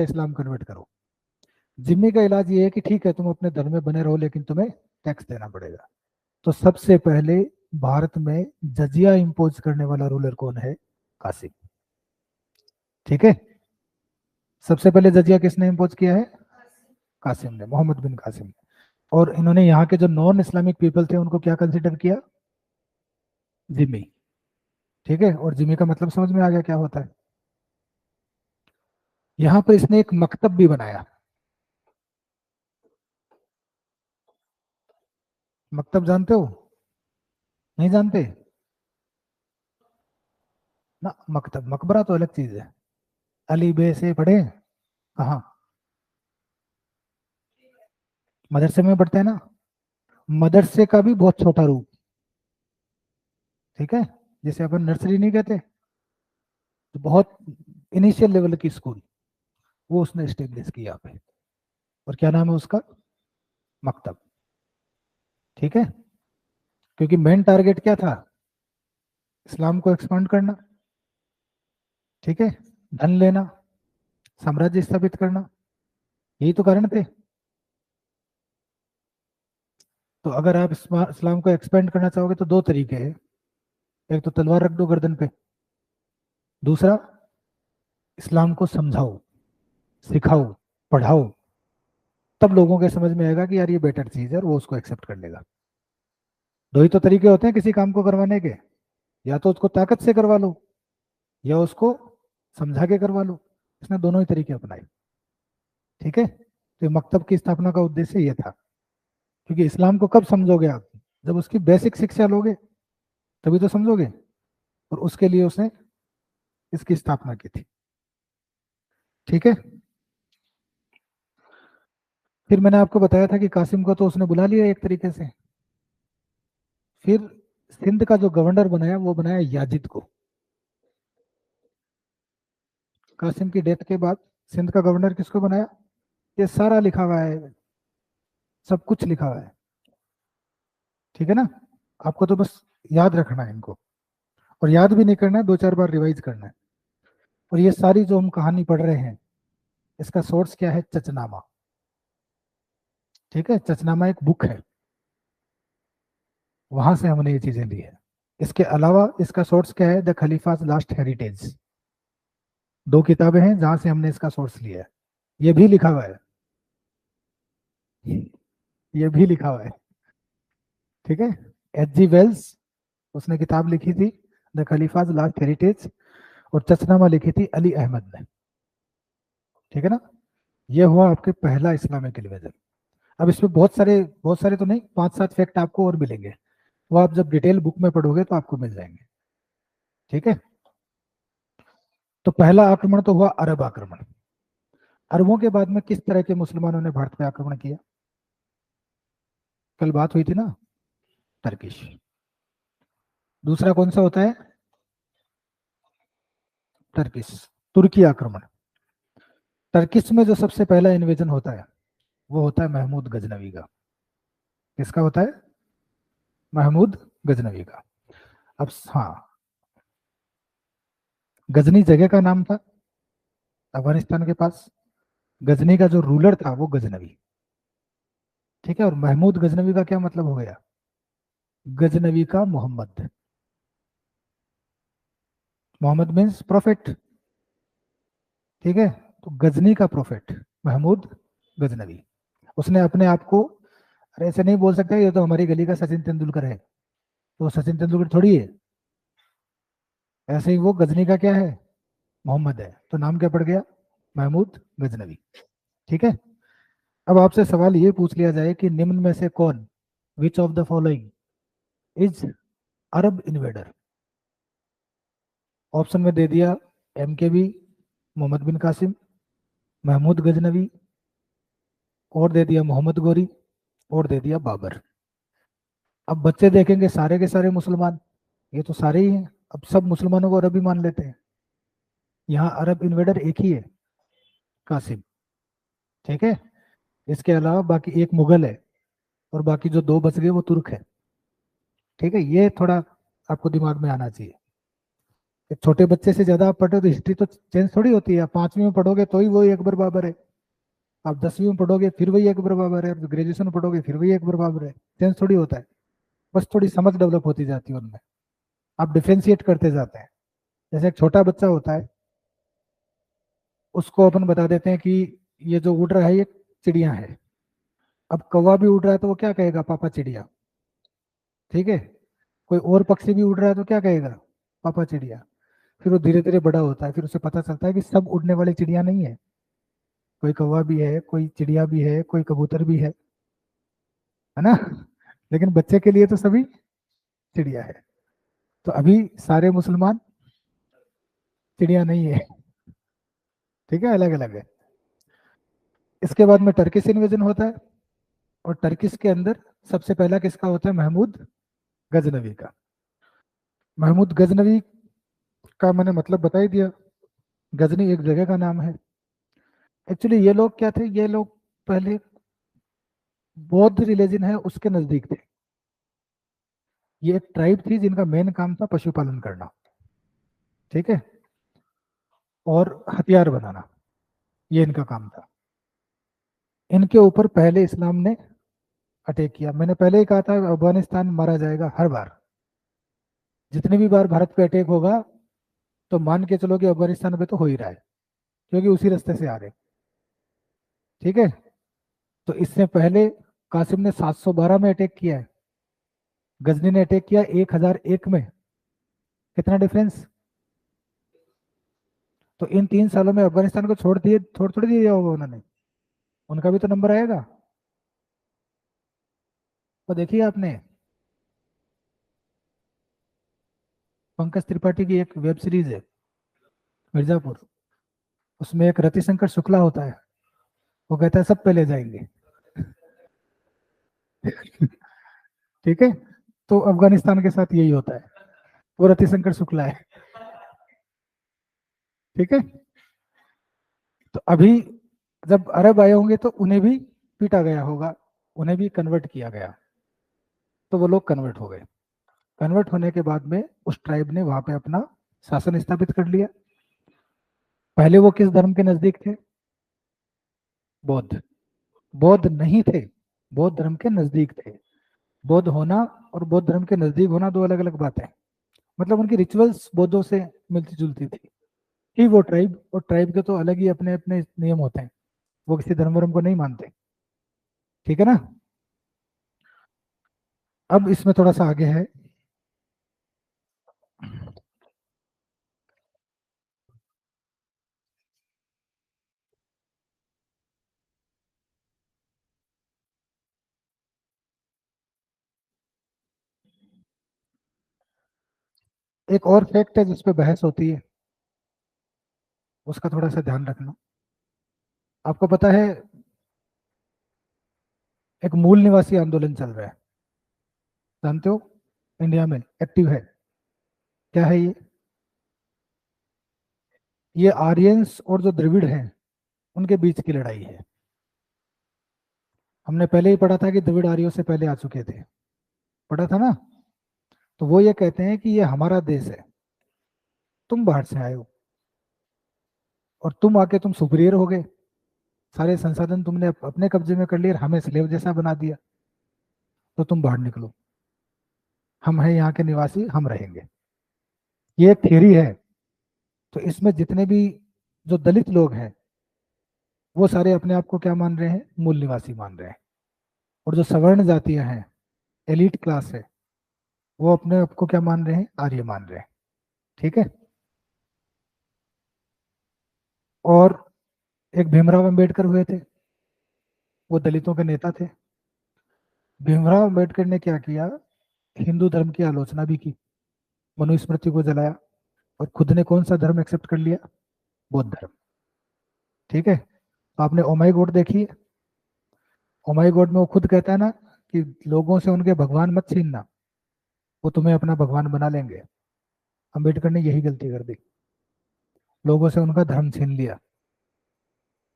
इस्लाम convert करो। जिम्मी का इलाज ये है कि ठीक है तुम अपने धर्म में बने रहो लेकिन तुम्हें टैक्स देना पड़ेगा। तो सबसे पहले भारत में जजिया इंपोज करने वाला रूलर कौन है? कासिम। ठीक है, सबसे पहले जजिया किसने इंपोज किया है? कासिम ने, मोहम्मद बिन कासिम ने। और इन्होंने यहाँ के जो नॉन इस्लामिक पीपल थे उनको क्या कंसिडर किया? जिम्मी। ठीक है, और जिम्मी का मतलब समझ में आ गया क्या होता है। यहाँ पर इसने एक मकतब भी बनाया। मकतब जानते हो? नहीं जानते ना। मकतब, मकबरा तो अलग चीज है। अली बे से पढ़े कहाँ? मदरसे में पढ़ते हैं ना। मदरसे का भी बहुत छोटा रूप। ठीक है, जैसे अपन नर्सरी नहीं कहते, तो बहुत इनिशियल लेवल की स्कूल, वो उसने स्टेब्लिश किया पे। और क्या नाम है उसका? मकतब। ठीक है, क्योंकि मेन टारगेट क्या था? इस्लाम को एक्सपांड करना। ठीक है, धन लेना, साम्राज्य स्थापित करना, यही तो कारण थे। तो अगर आप इस्लाम को एक्सपेंड करना चाहोगे तो दो तरीके हैं। एक तो तलवार रख दो गर्दन पे, दूसरा इस्लाम को समझाओ, सिखाओ, पढ़ाओ। तब लोगों के समझ में आएगा कि यार ये बेटर चीज है और वो उसको एक्सेप्ट कर लेगा। दो ही तो तरीके होते हैं किसी काम को करवाने के, या तो उसको ताकत से करवा लो या उसको समझा के करवा लो। इसने दोनों ही तरीके अपनाए। ठीक है, तो ये मकतब की स्थापना का उद्देश्य ये था। क्योंकि इस्लाम को कब समझोगे आप? जब उसकी बेसिक शिक्षा लोगे, तभी तो समझोगे। और उसके लिए उसने इसकी स्थापना की थी। ठीक है, फिर मैंने आपको बताया था कि कासिम को तो उसने बुला लिया एक तरीके से। फिर सिंध का जो गवर्नर बनाया वो बनाया याजिद को। कासिम की डेथ के बाद सिंध का गवर्नर किसको बनाया? ये सारा लिखा हुआ है, सब कुछ लिखा हुआ है। ठीक है ना, आपको तो बस याद रखना है इनको। और याद भी नहीं करना है, दो चार बार रिवाइज करना है। और ये सारी जो हम कहानी पढ़ रहे हैं, इसका सोर्स क्या है? चचनामा। ठीक है, चचनामा एक बुक है, वहां से हमने ये चीजें ली है। इसके अलावा इसका सोर्स क्या है? The caliphs last heritage. दो किताबें हैं जहां से हमने इसका सोर्स लिया है। ये भी लिखा हुआ है, ये भी लिखा हुआ है। ठीक है, एच जी वेल्स, उसने किताब लिखी थी द खलीफाज लास्ट हेरिटेज। और चचनामा लिखी थी अली अहमद ने। ठीक है ना, ये हुआ आपके पहला इस्लामिक रिवीजन। अब इसमें बहुत सारे तो नहीं, पांच सात फैक्ट आपको और मिलेंगे। वो आप जब डिटेल बुक में पढ़ोगे तो आपको मिल जाएंगे। ठीक है, तो पहला आक्रमण तो हुआ अरब आक्रमण। अरबों के बाद में किस तरह के मुसलमानों ने भारत पे आक्रमण किया? कल बात हुई थी ना, टर्किश। दूसरा कौन सा होता है? टर्किश, तुर्की आक्रमण। टर्किश में जो सबसे पहला इन्वेजन होता है वो होता है महमूद गजनवी का। किसका होता है? महमूद गजनवी का। अब हाँ, गजनी जगह का नाम था अफगानिस्तान के पास। गजनी का जो रूलर था वो गजनवी। ठीक है, और महमूद गजनवी का क्या मतलब हो गया? गजनवी का मोहम्मद। Mohammad means prophet. ठीक है, तो गजनी का प्रोफेट महमूद गजनवी। उसने अपने आप को, अरे ऐसे नहीं बोल सकते ये तो हमारी गली का सचिन तेंदुलकर है, तो सचिन तेंदुलकर थोड़ी है। ऐसे ही वो गजनी का क्या है? मोहम्मद है, तो नाम क्या पड़ गया? महमूद गजनवी। ठीक है, अब आपसे सवाल ये पूछ लिया जाए कि निम्न में से कौन, which of the following is Arab invader? Option में दे दिया एम के बी, मोहम्मद बिन कासिम, महमूद गजनवी, और दे दिया मोहम्मद गोरी, और दे दिया बाबर। अब बच्चे देखेंगे सारे के सारे मुसलमान, ये तो सारे ही हैं। अब सब मुसलमानों को अरबी मान लेते हैं। यहाँ अरब इन्वेडर एक ही है, कासिम। ठीक है, इसके अलावा बाकी एक मुगल है, और बाकी जो दो बच गए वो तुर्क है। ठीक है, ये थोड़ा आपको दिमाग में आना चाहिए। एक छोटे बच्चे से ज्यादा आप पढ़ो तो हिस्ट्री तो चेंज थोड़ी होती है। आप 5वीं में पढ़ोगे तो ही वही अकबर बाबर है, आप 10वीं में पढ़ोगे फिर वही अकबर बाबर है, ग्रेजुएशन में पढ़ोगे फिर वही अकबर बाबर है। चेंज थोड़ी होता है, बस थोड़ी समझ डेवलप होती जाती है उनमें, आप डिफ्रेंशिएट करते जाते हैं। जैसे एक छोटा बच्चा होता है, उसको अपन बता देते हैं कि ये जो उड़ रहा है ये चिड़िया है। अब कौवा भी उड़ रहा है तो वो क्या कहेगा, पापा चिड़िया। ठीक है, कोई और पक्षी भी उड़ रहा है तो क्या कहेगा, पापा चिड़िया। फिर वो धीरे धीरे बड़ा होता है, फिर उसे पता चलता है कि सब उड़ने वाली चिड़िया नहीं है, कोई कौवा भी है, कोई चिड़िया भी है, कोई कबूतर भी है ना। लेकिन बच्चे के लिए तो सभी चिड़िया है। तो अभी सारे मुसलमान चिड़िया नहीं है, ठीक है, अलग अलग है। इसके बाद में टर्किश इन्वेजन होता है, और टर्किश के अंदर सबसे पहला किसका होता है, महमूद गजनवी का। महमूद गजनवी का मैंने मतलब बता ही दिया, गजनी एक जगह का नाम है। एक्चुअली ये लोग क्या थे, ये लोग पहले बौद्ध रिलीजन है उसके नजदीक थे। ये एक ट्राइब थी जिनका मेन काम था पशुपालन करना, ठीक है, और हथियार बनाना, ये इनका काम था। इनके ऊपर पहले इस्लाम ने अटैक किया। मैंने पहले ही कहा था अफगानिस्तान मारा जाएगा हर बार, जितने भी बार भारत पे अटैक होगा तो मान के चलो कि अफगानिस्तान पे तो हो ही रहा है, क्योंकि उसी रास्ते से आ रहे। ठीक है, तो इससे पहले कासिम ने 712 में अटैक किया है, गजनी ने अटैक किया 1001 में। कितना डिफरेंस। तो इन 3 सालों में अफगानिस्तान को छोड़ दिए, छोड़ थोड़ी दिया होगा उन्होंने, उनका भी तो नंबर आएगा। तो देखिए आपने पंकज त्रिपाठी की एक वेब सीरीज है मिर्जापुर, उसमें एक रतिशंकर शुक्ला होता है, वो कहता है सब पे ले जाएंगे। ठीक है, तो अफगानिस्तान के साथ यही होता है, वो रतिशंकर शुक्ला है। ठीक है, तो अभी जब अरब आए होंगे तो उन्हें भी पीटा गया होगा, उन्हें भी कन्वर्ट किया गया, तो वो लोग कन्वर्ट हो गए। कन्वर्ट होने के बाद में उस ट्राइब ने वहां पे अपना शासन स्थापित कर लिया। पहले वो किस धर्म के नजदीक थे, बौद्ध। बौद्ध नहीं थे, बौद्ध धर्म के नजदीक थे। बौद्ध होना और बौद्ध धर्म के नजदीक होना दो अलग अलग बातें हैं। मतलब उनकी रिचुअल्स बौद्धों से मिलती जुलती थी ही वो ट्राइब, और ट्राइब के तो अलग ही अपने अपने नियम होते हैं, वो किसी धर्म वर्म को नहीं मानते। ठीक है ना। अब इसमें थोड़ा सा आगे है, एक और फैक्ट है जिस पे बहस होती है, उसका थोड़ा सा ध्यान रखना। आपको पता है एक मूल निवासी आंदोलन चल रहा है, जानते हो, इंडिया में एक्टिव है। क्या है ये आर्यंस और जो द्रविड़ हैं उनके बीच की लड़ाई है। हमने पहले ही पढ़ा था कि द्रविड़ आर्यों से पहले आ चुके थे, पढ़ा था ना। तो वो ये कहते हैं कि ये हमारा देश है, तुम बाहर से आए हो, और तुम आके तुम सुपीरियर हो गए, सारे संसाधन तुमने अपने कब्जे में कर लिए और हमें स्लेव जैसा बना दिया, तो तुम बाहर निकलो, हम हैं यहाँ के निवासी, हम रहेंगे। ये एक थियरी है। तो इसमें जितने भी जो दलित लोग हैं वो सारे अपने आप को क्या मान रहे हैं, मूल निवासी मान रहे हैं। और जो सवर्ण जातियां हैं, एलिट क्लास है, वो अपने आप को क्या मान रहे हैं, आर्य मान रहे हैं। ठीक है। और एक भीमराव अंबेडकर हुए थे, वो दलितों के नेता थे। भीमराव अंबेडकर ने क्या किया, हिंदू धर्म की आलोचना भी की, मनुस्मृति को जलाया, और खुद ने कौन सा धर्म एक्सेप्ट कर लिया, बौद्ध धर्म। ठीक है, तो आपने ओ माई गॉड देखी है, ओ माई गॉड में वो खुद कहता है ना कि लोगों से उनके भगवान मत छीनना, वो तुम्हें अपना भगवान बना लेंगे। अंबेडकर ने यही गलती कर दी, लोगों से उनका धर्म छीन लिया,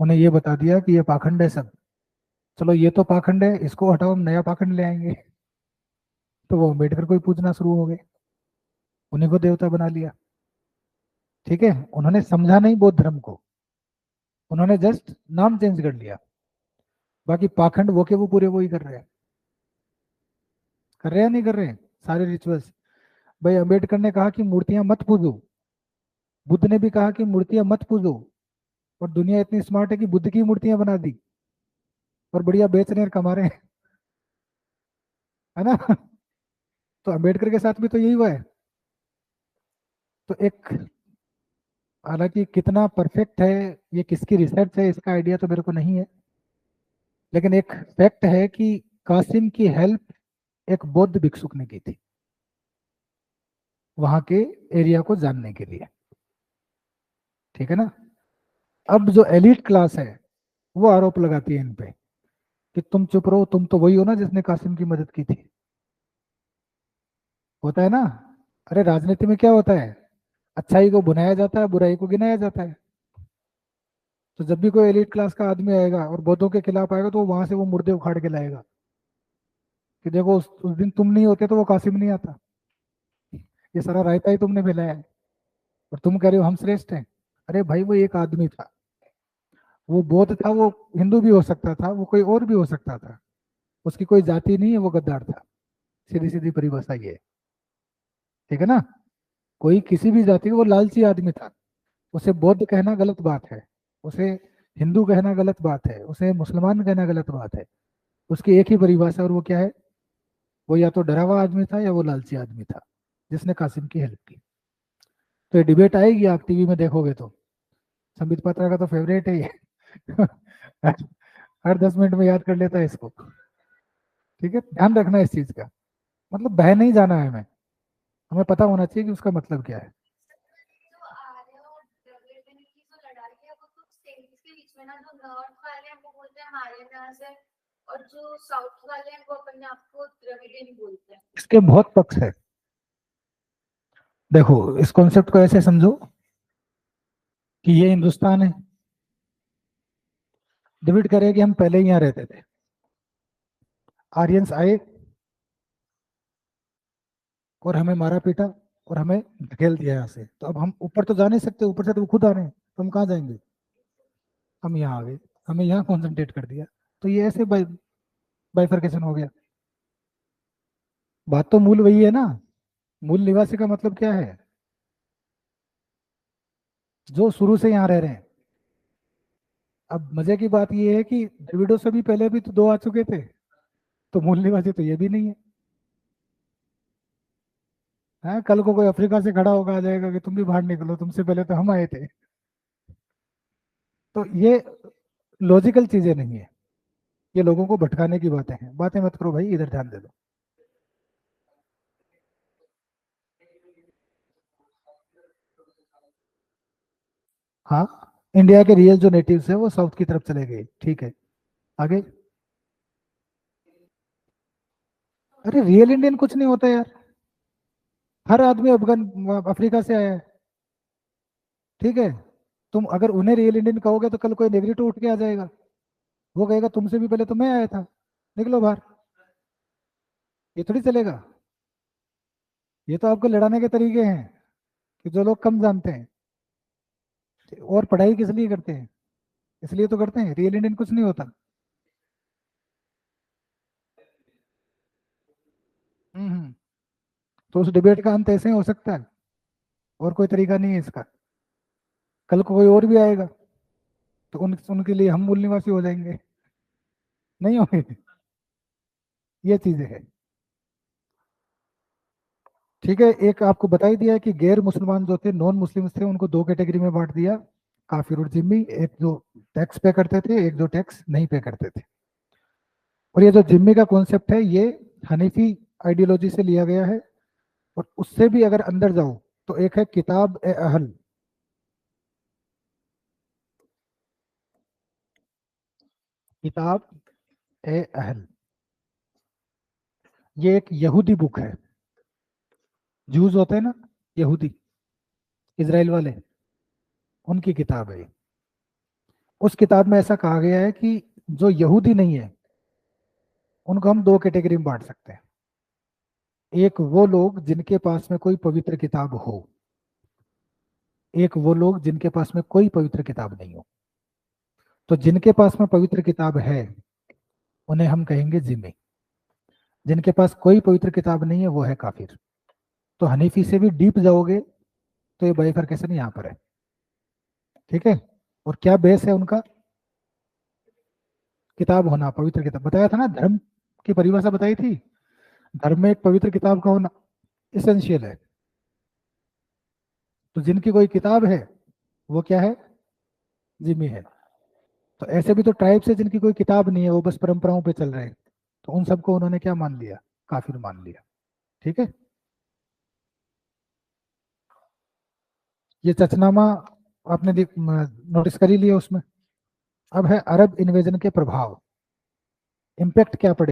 उन्हें ये बता दिया कि ये पाखंड है सब, चलो ये तो पाखंड है, इसको हटाओ, हम नया पाखंड ले आएंगे। तो वो अम्बेडकर को ही पूजना शुरू हो गए, उन्हीं को देवता बना लिया। ठीक है, उन्होंने समझा नहीं बौद्ध धर्म को, उन्होंने जस्ट नाम चेंज कर लिया। बाकी पाखंड वो के वो पूरे वो ही कर रहे हैं, कर रहे हैं नहीं कर रहे हैं सारे रिचुअल्स। भाई अंबेडकर ने कहा कि मूर्तियां मत पूजो, बुद्ध ने भी कहा कि मूर्तियां मत पूजो, और दुनिया इतनी स्मार्ट है कि बुद्ध की मूर्तियां बना दी और बढ़िया बेच रहे हैं, कमा रहे हैं, है ना। तो अंबेडकर के साथ भी तो यही हुआ है। तो एक, हालांकि कितना परफेक्ट है, ये किसकी रिसर्च है इसका आइडिया तो मेरे को नहीं है, लेकिन एक फैक्ट है कि कासिम की हेल्प एक बौद्ध भिक्षुक ने की थी वहां के एरिया को जानने के लिए। ठीक है ना। अब जो एलिट क्लास है वो आरोप लगाती है इन पे कि तुम चुप रहो, तुम तो वही हो ना जिसने कासिम की मदद की थी। होता है ना। अरे राजनीति में क्या होता है, अच्छाई को बुनाया जाता है, बुराई को गिनाया जाता है। तो जब भी कोई एलिट क्लास का आदमी आएगा और बौद्धों के खिलाफ आएगा तो वहां से वो मुर्दे उखाड़ के लाएगा कि देखो उस दिन तुम नहीं होते तो वो कासिम नहीं आता, ये सारा रायता ही तुमने फैलाया है, और तुम कह रहे हो हम श्रेष्ठ हैं। अरे भाई वो एक आदमी था, वो बौद्ध था, वो हिंदू भी हो सकता था, वो कोई और भी हो सकता था, उसकी कोई जाति नहीं है, वो गद्दार था। सीधी सीधी परिभाषा ये है। ठीक है ना। कोई किसी भी जाति का, वो लालची आदमी था। उसे बौद्ध कहना गलत बात है, उसे हिंदू कहना गलत बात है, उसे मुसलमान कहना गलत बात है। उसकी एक ही परिभाषा, और वो क्या है, वो या तो डरा हुआ आदमी था या वो लालची आदमी था जिसने कासिम की हेल्प की। तो ये डिबेट आएगी, आप टीवी में देखोगे तो। संबित पात्रा का तो फेवरेट है ये। हर 10 मिनट में याद कर लेता है इसको। ठीक है, ध्यान रखना इस चीज का। मतलब बह नहीं जाना है हमें, हमें पता होना चाहिए कि उसका मतलब क्या है। जो आर्य और द्रविड़ की जो लड़ाई है वो तो स्टेट्स के बीच में ना, जो नॉर्थ वाले हैं वो बोलते हैं आर्यन से, और जो साउथ वाले हैं वो अपने आप को द्रविडियन बोलते हैं। इसके बहुत पक्ष है। देखो इस कॉन्सेप्ट को ऐसे समझो कि ये हिंदुस्तान है, डिबेट करें कि हम पहले ही यहाँ रहते थे, आर्यंस आए और हमें मारा पीटा और हमें धकेल दिया यहाँ से, तो अब हम ऊपर तो जा नहीं सकते, ऊपर से तो वो खुद आ रहे हैं, तो हम कहाँ जाएंगे। हम यहाँ आ गए, हमें यहाँ कॉन्सेंट्रेट कर दिया, तो ये ऐसे बाइफर्केशन हो गया। बात तो मूल वही है ना। मूल निवासी का मतलब क्या है, जो शुरू से यहाँ रह रहे हैं। अब मजे की बात ये है कि द्रविड़ों से भी पहले भी तो दो आ चुके थे, तो मूल निवासी तो ये भी नहीं है। हाँ, कल को कोई अफ्रीका से खड़ा होगा, आ जाएगा कि तुम भी बाहर निकलो, तुमसे पहले तो हम आए थे। तो ये लॉजिकल चीजें नहीं है, ये लोगों को भटकाने की बातें हैं। बातें मत करो भाई, इधर ध्यान दे दो। हाँ, इंडिया के रियल जो नेटिव्स है वो साउथ की तरफ चले गए, ठीक है। आगे। अरे रियल इंडियन कुछ नहीं होता यार, हर आदमी अफगान अफ्रीका से आया है। ठीक है। तुम अगर उन्हें रियल इंडियन कहोगे तो कल कोई नेग्रिटो उठ के आ जाएगा, वो कहेगा तुमसे भी पहले तो मैं आया था, निकलो बाहर। ये थोड़ी चलेगा। ये तो आपको लड़ाने के तरीके हैं कि जो लोग कम जानते हैं। और पढ़ाई किस लिए करते हैं, इसलिए तो करते हैं, रियल इंडियन कुछ नहीं होता। हम्म। तो उस डिबेट का अंत ऐसे ही हो सकता है, और कोई तरीका नहीं है इसका। कल को कोई और भी आएगा तो उनके लिए हम मूल निवासी हो जाएंगे, नहीं होंगे। ये चीजें हैं। ठीक है, एक आपको बता ही दिया है कि गैर मुसलमान जो थे, नॉन मुस्लिम्स थे, उनको दो कैटेगरी में बांट दिया, काफिर और जिम्मी। एक जो टैक्स पे करते थे, एक जो टैक्स नहीं पे करते थे। और ये जो जिम्मी का कॉन्सेप्ट है, ये हनीफी आइडियोलॉजी से लिया गया है। और उससे भी अगर अंदर जाओ तो एक है किताब ए अहल। किताब ए अहल, ये एक यहूदी बुक है। जूस होते हैं ना, यहूदी, इजराइल वाले, उनकी किताब है ये। उस किताब में ऐसा कहा गया है कि जो यहूदी नहीं है उनको हम दो कैटेगरी में बांट सकते हैं। एक वो लोग जिनके पास में कोई पवित्र किताब हो, एक वो लोग जिनके पास में कोई पवित्र किताब नहीं हो। तो जिनके पास में पवित्र किताब है उन्हें हम कहेंगे जिम्मी, जिनके पास कोई पवित्र किताब नहीं है वो है काफिर। तो हनीफी से भी डीप जाओगे तो ये बाइफरकेशन यहाँ पर है, ठीक है। और क्या बेस है उनका? किताब होना, पवित्र किताब। बताया था ना, धर्म की परिभाषा बताई थी, धर्म में एक पवित्र किताब का होना इसेंशियल है। तो जिनकी कोई किताब है वो क्या है? जिम्मी है। तो ऐसे भी तो ट्राइब्स है जिनकी कोई किताब नहीं है, वो बस परंपराओं पे चल रहे हैं, तो उन सबको उन्होंने क्या मान लिया? काफिर मान लिया, ठीक है। ये चचनामा आपने नोटिस कर ही लिया उसमें। अब है अरब इन्वेजन के प्रभाव, इम्पैक्ट क्या पड़े।